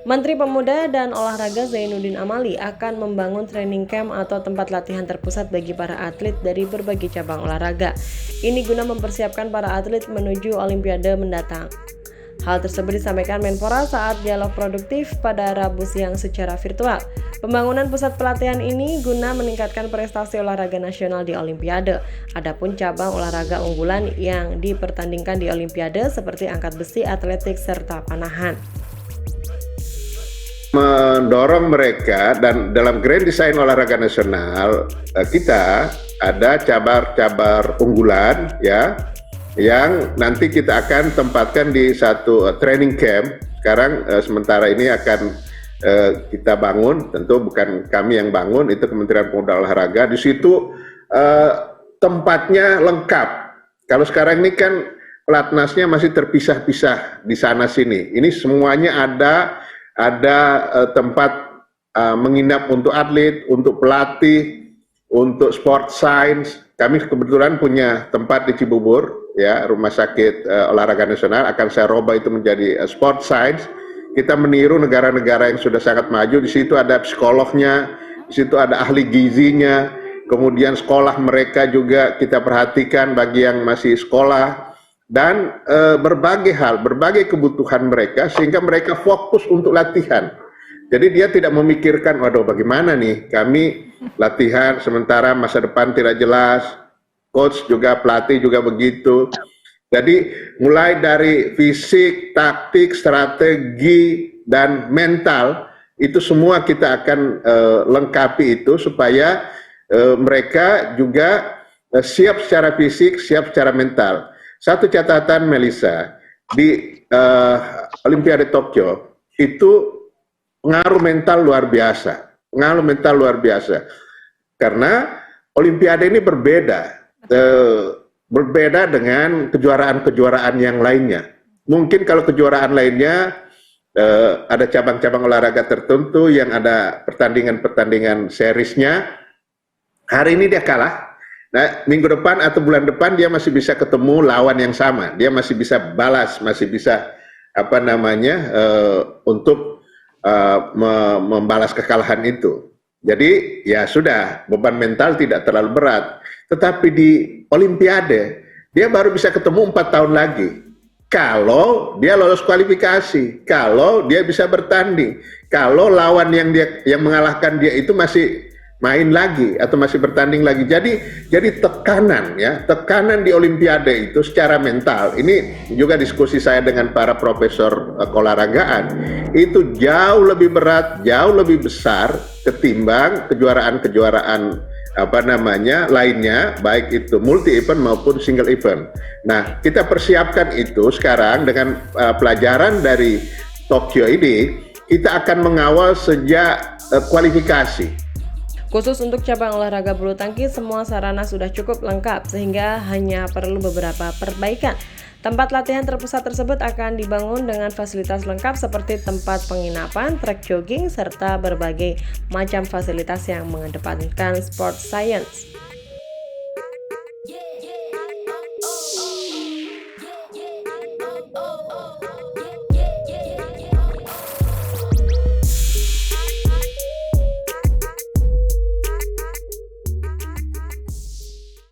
Menteri Pemuda dan Olahraga Zainuddin Amali akan membangun training camp atau tempat latihan terpusat bagi para atlet dari berbagai cabang olahraga. Ini guna mempersiapkan para atlet menuju Olimpiade mendatang. Hal tersebut disampaikan Menpora saat dialog produktif pada Rabu siang secara virtual. Pembangunan pusat pelatihan ini guna meningkatkan prestasi olahraga nasional di Olimpiade. Adapun cabang olahraga unggulan yang dipertandingkan di Olimpiade seperti angkat besi, atletik, serta panahan. Mendorong mereka, dan dalam Grand Design Olahraga Nasional kita ada cabar-cabar unggulan ya, yang nanti kita akan tempatkan di satu training camp. Sekarang sementara ini akan kita bangun, tentu bukan kami yang bangun, itu Kementerian Pemuda Olahraga. Di situ tempatnya lengkap. Kalau sekarang ini kan pelatnasnya masih terpisah-pisah di sana sini. Ini semuanya ada tempat menginap untuk atlet, untuk pelatih, untuk sport science. Kami kebetulan punya tempat di Cibubur, ya, Rumah Sakit Olahraga Nasional. Akan saya robah itu menjadi sport science. Kita meniru negara-negara yang sudah sangat maju. Di situ ada psikolognya, di situ ada ahli gizinya. Kemudian sekolah mereka juga kita perhatikan bagi yang masih sekolah. Dan berbagai hal, berbagai kebutuhan mereka sehingga mereka fokus untuk latihan. Jadi dia tidak memikirkan, waduh bagaimana nih kami latihan sementara masa depan tidak jelas, coach juga, pelatih juga begitu. Jadi mulai dari fisik, taktik, strategi, dan mental, itu semua kita akan lengkapi itu supaya mereka juga siap secara fisik, siap secara mental. Satu catatan Melissa, di Olimpiade Tokyo itu pengaruh mental luar biasa, karena Olimpiade ini berbeda dengan kejuaraan-kejuaraan yang lainnya. Mungkin kalau kejuaraan lainnya ada cabang-cabang olahraga tertentu yang ada pertandingan-pertandingan seriesnya, hari ini dia kalah. Nah, minggu depan atau bulan depan dia masih bisa ketemu lawan yang sama, dia masih bisa balas, masih bisa untuk membalas kekalahan itu. Jadi ya sudah, beban mental tidak terlalu berat. Tetapi di Olimpiade dia baru bisa ketemu 4 tahun lagi. Kalau dia lolos kualifikasi, kalau dia bisa bertanding, kalau lawan yang mengalahkan dia itu masih main lagi atau masih bertanding lagi. Jadi tekanan di Olimpiade itu secara mental, ini juga diskusi saya dengan para profesor keolahragaan, itu jauh lebih berat, jauh lebih besar ketimbang kejuaraan-kejuaraan lainnya, baik itu multi event maupun single event. Nah, kita persiapkan itu sekarang dengan pelajaran dari Tokyo ini. Kita akan mengawal sejak kualifikasi. Khusus untuk cabang olahraga bulu tangkis, semua sarana sudah cukup lengkap sehingga hanya perlu beberapa perbaikan. Tempat latihan terpusat tersebut akan dibangun dengan fasilitas lengkap seperti tempat penginapan, trek jogging, serta berbagai macam fasilitas yang mengedepankan sport science.